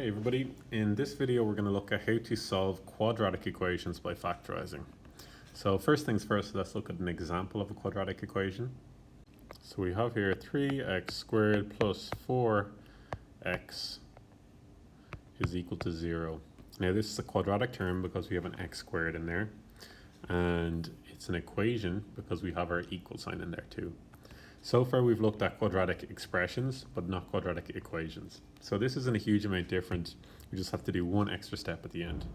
Hey everybody, in this video we're going to look at how to solve quadratic equations by factorizing. So first things first, let's look at an example of a quadratic equation. So we have here 3x squared plus 4x is equal to 0. Now this is a quadratic term because we have an x squared in there, and it's an equation because we have our equal sign in there too. So far we've looked at quadratic expressions, but not quadratic equations. So this isn't a huge amount different. We just have to do one extra step at the end.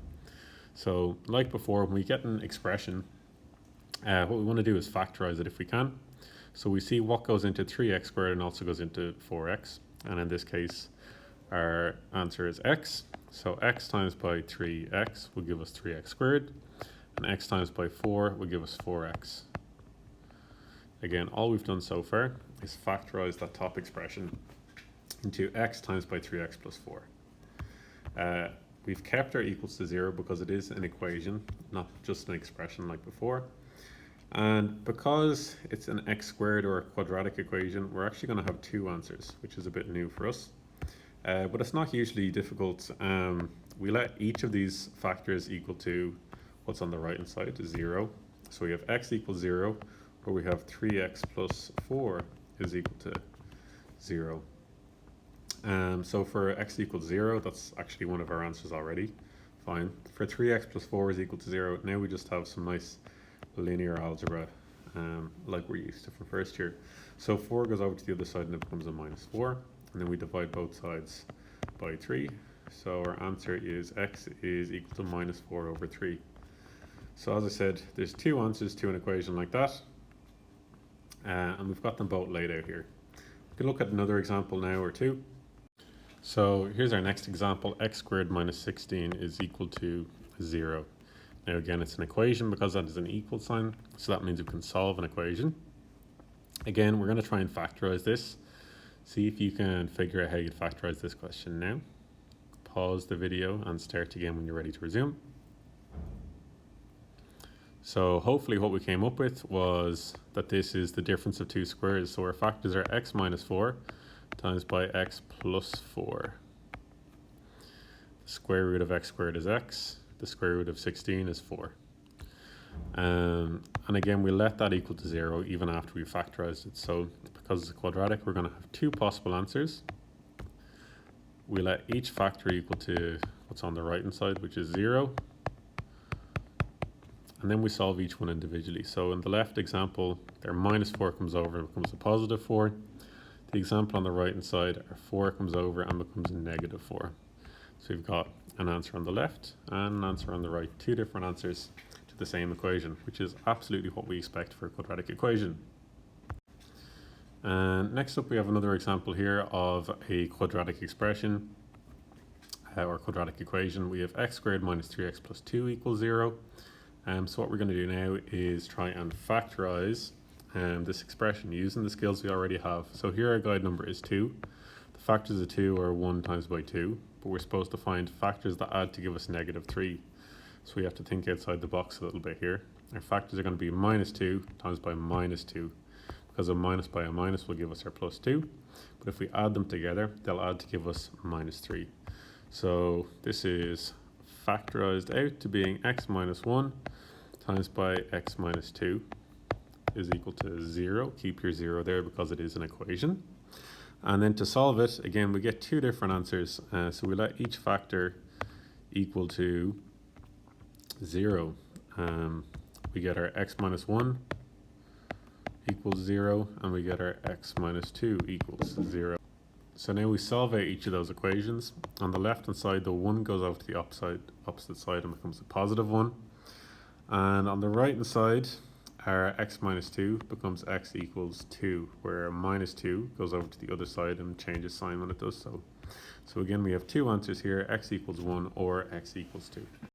So like before, when we get an expression, what we want to do is factorize it if we can. So we see what goes into 3x squared and also goes into 4x. And in this case, our answer is x. So x times by 3x will give us 3x squared. And x times by 4 will give us 4x. Again, all we've done so far is factorize that top expression into x times by 3x plus 4. We've kept our equals to 0 because it is an equation, not just an expression like before. And because it's an x squared or a quadratic equation, we're actually going to have two answers, which is a bit new for us. But it's not hugely difficult. We let each of these factors equal to what's on the right hand side, 0. So we have x equals 0. Where we have 3x plus 4 is equal to 0. So for x equals 0, that's actually one of our answers already. Fine. For 3x plus 4 is equal to 0, now we just have some nice linear algebra like we're used to from first year. So 4 goes over to the other side and it becomes a minus 4. And then we divide both sides by 3. So our answer is x is equal to minus 4 over 3. So as I said, there's two answers to an equation like that. And we've got them both laid out here. We can look at another example now or two. So here's our next example. X squared minus 16 is equal to 0. Now again, it's an equation because that is an equal sign. So that means we can solve an equation. Again, we're going to try and factorize this. See if you can figure out how you'd factorize this question now. Pause the video and start again when you're ready to resume. So hopefully what we came up with was that this is the difference of two squares. So our factors are x minus 4 times by x plus 4. The square root of x squared is x. The square root of 16 is 4. And again, we let that equal to 0 even after we factorized it. So because it's a quadratic, we're going to have two possible answers. We let each factor equal to what's on the right hand side, which is 0. And then we solve each one individually. So in the left example, our minus 4 comes over and becomes a positive 4. The example on the right hand side, our 4 comes over and becomes a negative 4. So we've got an answer on the left and an answer on the right. Two different answers to the same equation, which is absolutely what we expect for a quadratic equation. And next up, we have another example here of a quadratic expression or quadratic equation. We have x squared minus 3x plus 2 equals 0. So what we're going to do now is try and factorize this expression using the skills we already have. So here our guide number is 2. The factors of 2 are 1 times by 2, but we're supposed to find factors that add to give us negative 3. So we have to think outside the box a little bit here. Our factors are going to be minus 2 times by minus 2, because a minus by a minus will give us our plus 2. But if we add them together, they'll add to give us minus 3. So this is factorized out to being x minus 1 times by x minus 2 is equal to 0. Keep your 0 there because it is an equation. And then to solve it, again, we get two different answers. So we let each factor equal to 0. We get our x minus 1 equals 0, and we get our x minus 2 equals 0. So now we solve out each of those equations. On the left hand side, the 1 goes over to the opposite side and becomes a positive 1. And on the right hand side, our x minus 2 becomes x equals 2, where minus 2 goes over to the other side and changes sign when it does so. So again, we have two answers here, x equals 1 or x equals 2.